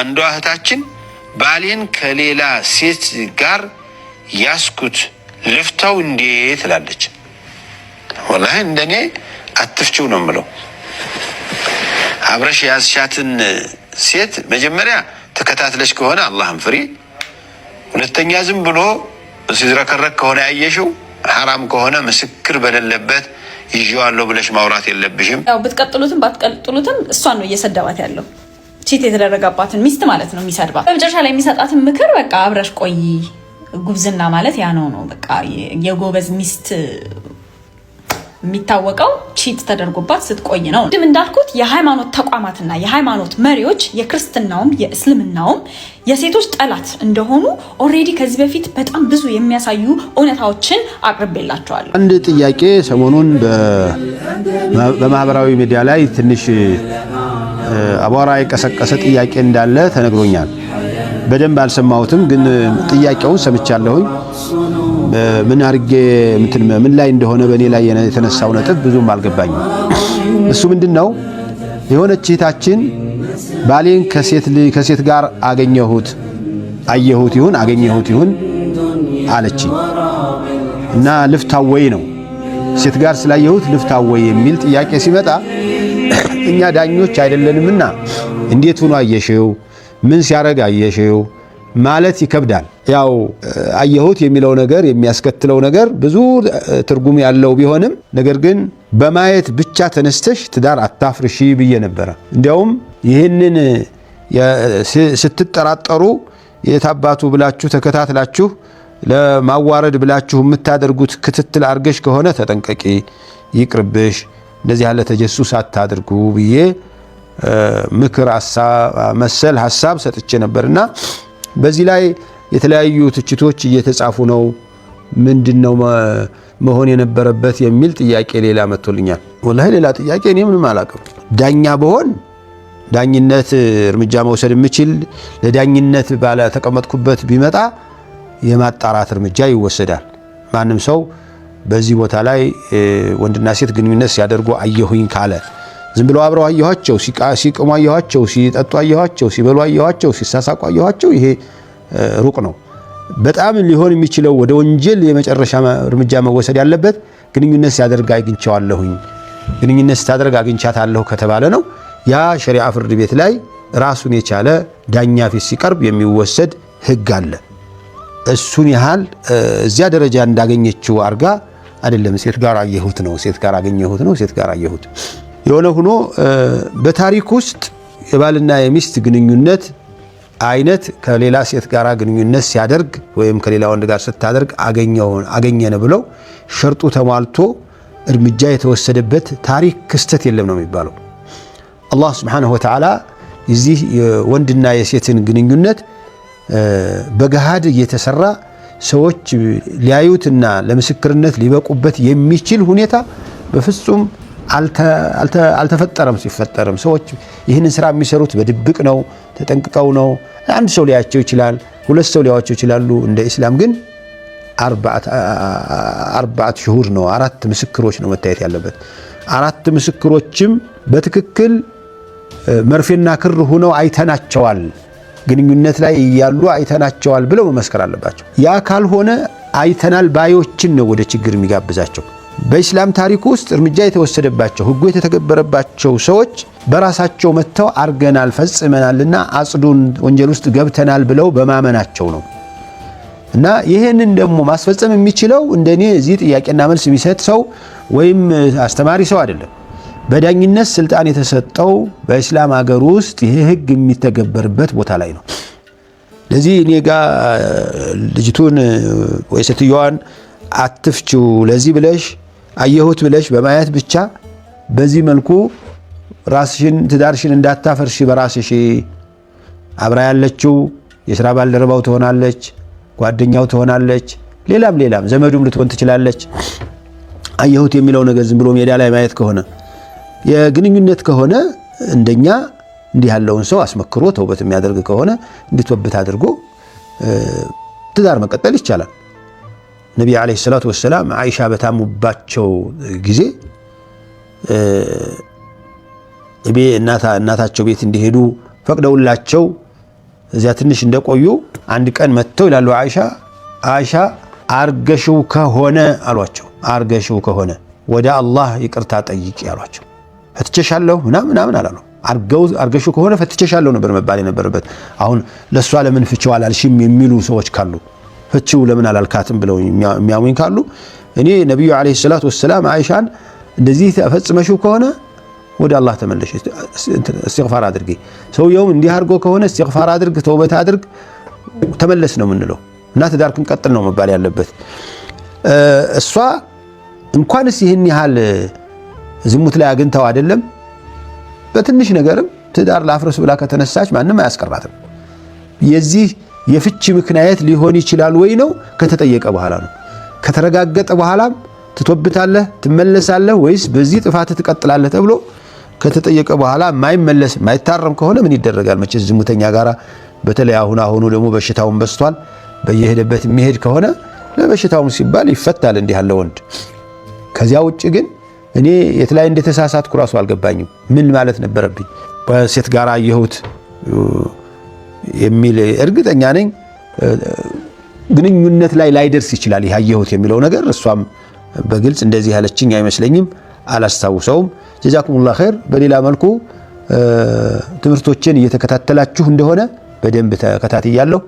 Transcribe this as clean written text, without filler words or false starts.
አንዷ እህታችን ባሌን ከሌላ ሴት ጋር ያስኩት ልፍታው እንዴት ትላለች። ወላሂ እንደኔ አትፍቺው ነው የምለው። አብረሽ ያዝሻትን ሴት መጀመሪያ ተከታትለሽ ከሆነ አላህን ፍሪ። ሁለተኛ ዝም ብሎ ሲዝረከረክ ከሆነ ያየሽው ሐራም ከሆነ ምስክር በሌለበት ይዤዋለሁ ብለሽ ማውራት የለብሽም። ያው ብትቀጥሉትም ባትቀጥሉትም እሷን ነው እየሰደባት ያለው። ቺት የተደረገባትን ሚስት ማለት ነው የሚሰድባት። በመጨረሻ ላይ የሚሰጣትን ምክር በቃ አብረሽ ቆይ፣ ጉብዝና ማለት ያ ነው። በቃ የጎበዝ ሚስት የሚታወቀው ቺት ተደርጎባት ስትቆይ ነው። ድም እንዳልኩት የሃይማኖት ተቋማትና የሃይማኖት መሪዎች የክርስትናውም የእስልምናውም የሴቶች ጠላት እንደሆኑ ኦሬዲ ከዚህ በፊት በጣም ብዙ የሚያሳዩ እውነታዎችን አቅርቤላቸዋለሁ። አንድ ጥያቄ ሰሞኑን በማህበራዊ ሚዲያ ላይ ትንሽ አቧራ የቀሰቀሰ ጥያቄ እንዳለ ተነግሮኛል። በደንብ አልሰማሁትም፣ ግን ጥያቄውን ሰምቻለሁኝ። ምን አርጌ ምን ላይ እንደሆነ በእኔ ላይ የተነሳው ነጥብ ብዙም አልገባኝም። እሱ ምንድነው? የሆነች እህታችን ባሌን ከሴት ጋር አገኘሁት ይሁን አለችኝ እና ልፍታወይ ነው ሴት ጋር ስላየሁት ልፍታወይ የሚል ጥያቄ ሲመጣ እኛ ዳኞች አይደለንምና እንዴት ሆኖ አየሽው፣ ምን ሲያረግ አየሽው ማለት ይከብዳል። ያው አየሁት የሚለው ነገር የሚያስከትለው ነገር ብዙ ትርጉም ያለው ቢሆንም ነገር ግን በማየት ብቻ ተነስተሽ ትዳር አታፍርሺ ብዬ ነበር። እንዲያውም ይህንን ስትጠራጠሩ የታባቱ ብላችሁ ተከታትላችሁ ለማዋረድ ብላችሁ የምታደርጉት ክትትል አርገሽ ከሆነ ተጠንቀቂ፣ ይቅርብሽ፣ እንደዚህ ያለ ተጀሱስ አታድርጉ ብዬ ምክር መሰል ሐሳብ ሰጥቼ ነበርና በዚህ ላይ የተለያዩ ትችቶች እየተጻፉ ነው። ምንድነው መሆን የነበረበት የሚል ጥያቄ ሌላ መጥቶልኛል። ወላሂ ሌላ ጥያቄ እኔ ምንም አላውቅም። ዳኛ በሆን ዳኝነት እርምጃ መውሰድ የምችል ለዳኝነት ባለ ተቀመጥኩበት ቢመጣ የማጣራት እርምጃ ይወሰዳል። ማንም ሰው በዚህ ቦታ ላይ ወንድና ሴት ግንኙነት ሲያደርጉ አየሁኝ ካለ ዝም ብለው አብረው አየኋቸው፣ ሲቅሙ አየኋቸው፣ ሲጠጡ አየኋቸው፣ ሲበሉ አየኋቸው፣ ሲሳሳቁ አየኋቸው፣ ይሄ ሩቅ ነው። በጣም ሊሆን የሚችለው ወደ ወንጀል የመጨረሻ እርምጃ መወሰድ ያለበት ግንኙነት ሲያደርግ አግኝቻለሁኝ፣ ግንኙነት ስታደርግ አግኝቻታለሁ ከተባለ ነው። ያ ሸሪዓ ፍርድ ቤት ላይ ራሱን የቻለ ዳኛ ፊት ሲቀርብ የሚወሰድ ህግ አለ። እሱን ያህል እዚያ ደረጃ እንዳገኘችው አርጋ አይደለም ሴት ጋር አየሁት ነው፣ ሴት ጋር አገኘሁት ነው፣ ሴት ጋር አየሁት። የሆነ ሆኖ በታሪክ ውስጥ የባልና የሚስት ግንኙነት አይነት ከሌላ ሴት ጋር ግንኙነት ሲያደርግ ወይም ከሌላ ወንድ ጋር ስታደርግ አገኘነ ብለው ሸርጡ ተሟልቶ እርምጃ የተወሰደበት ታሪክ ክስተት የለም ነው የሚባለው። አላህ Subhanahu Wa Ta'ala እዚህ ወንድና የሴትን ግንኙነት በገሃድ እየተሰራ ሰዎች ሊያዩትና ለምስክርነት ሊበቁበት የሚችል ሁኔታ በፍጹም አልተፈጠረም። ሲፈጠርም ሰዎች ይህንን ስራ የሚሰሩት በድብቅ ነው፣ ተጠንቅቀው ነው። አንድ ሰው ሊያቸው ይችላል፣ ሁለት ሰው ሊያቸው ይችላሉ። እንደ እስላም ግን አርባዓት ሽሁር ነው፣ 4 ምስክሮች ነው መታየት ያለበት። 4 ምስክሮችም በትክክል መርፌና ክር ሆነው አይተናቸዋል፣ ግንኙነት ላይ ያሉ አይተናቸዋል ብለው መመስከር አለባቸው። ያ ካልሆነ አይተናል ባዮችን ነው ወደ ችግር የሚጋብዛቸው። በእስላም ታሪክ ውስጥ እርምጃ የተወሰደባቸው ህጉ የተተገበረባቸው ሰዎች በራሳቸው መተው አርገናል ፈጽመናልና አጽዱን ወንጀል ውስጥ ገብተናል ብለው በማመናቸው ነው። እና ይሄንን ደግሞ ማስፈጸም የሚችለው እንደኔ እዚህ ጥያቄና መልስ የሚሰጥ ሰው ወይም አስተማሪ ሰው አይደለም። በዳኝነት ስልጣን የተሰጠው በእስላም ሀገር ውስጥ ይሄ ህግ የሚተገበርበት ቦታ ላይ ነው። ለዚህ እኔ ጋር ልጅቱን ወይ ሴትዮዋን አትፍቺው ለዚህ ብለሽ አየሁት ብለሽ በማየት ብቻ በዚህ መልኩ ራስሽን ትዳርሽን እንዳታፈርሺ በራስሽ አብራ ያለችው የሥራ ባልደረባው ትሆናለች፣ ጓደኛው ትሆናለች፣ ሌላም ዘመዱም ልትሆን ትችላለች። አየሁት የሚለው ነገር ዝም ብሎ ሜዳ ላይ ማየት ከሆነ የግንኙነት ከሆነ እንደኛ እንዲህ ያለውን ሰው አስመክሮ ተውበት የሚያደርግ ከሆነ እንድትወብት አድርጎ ትዳር መቀጠል ይቻላል። ነብዩ አለይሂ ሰላቱ ወሰለም አይሻ በታሙባቸው ጊዜ እናታቸው ቤት እንዲሄዱ ፈቅደውላቸው እዚያ ትንሽ እንደቆዩ አንድ ቀን መጥተው ይላሉ አይሻ አርገሽው ከሆነ አሏቸው። አርገሽው ከሆነ ወደ አላህ ይቅርታ ጠይቂ አሏቸው። ፈትቼሻለሁ ምናምን አላሉ። አርገሽው ከሆነ ፈትቼሻለሁ ነበር መባል የነበረበት። አሁን ለሷ ለምን ፍቺው አላልሽም የሚሉ ሰዎች ካሉ ፍቺው ለምን አላልካትም ብለው የሚያሙኝ ካሉ እኔ ነብዩ አለይሂ ሰላቱ ወሰለም አይሻን እንደዚህ ተፈጽመሽው ከሆነ ወደ አላህ ተመለሽ፣ እስትግፋር አድርጊ። ሰውየው እንዲህ አድርጎ ከሆነ እስትግፋር አድርግ፣ ተውበት አድርግ፣ ተመለስ ነው የምንለው እና ትዳርክን ቀጥል ነው መባል ያለበት። እሷ እንኳንስ ይህን ያህል ዝሙት ላይ አግኝታው አይደለም በትንሽ ነገርም ትዳር ላፍርስ ብላ ከተነሳች ማንም አያስቀራትም። የዚህ የፍቺ ምክንያት ሊሆን ይችላል ወይ ነው ከተጠየቀ በኋላ ነው። ከተረጋገጠ በኋላም ትቶብታለህ ትመለሳለህ ወይስ በዚህ ጥፋት ትቀጥላለህ ተብሎ ከተጠየቀ በኋላ ማይመለስ ማይታረም ከሆነ ምን ይደረጋል? መቼስ ዝሙተኛ ጋራ በተለይ አሁኑ ደግሞ በሽታውን በስቷል። በየሄደበት የሚሄድ ከሆነ ለበሽታውም ሲባል ይፈታል እንዲህ ያለ ወንድ። ከዚያ ውጭ ግን እኔ የት ላይ እንደተሳሳትኩ ራሱ አልገባኝም። ምን ማለት ነበረብኝ? በሴት ጋራ አየሁት የሚል እርግጠኛ ነኝ ግንኙነት ላይ ላይደርስ ይችላል ይህ አየሁት የሚለው ነገር። እሷም በግልጽ እንደዚህ ያለችኝ አይመስለኝም፣ አላስታውሰውም። ጀዛኩሙላህ ኸይር። በሌላ መልኩ ትምህርቶችን እየተከታተላችሁ እንደሆነ በደንብ ተከታትያለሁ።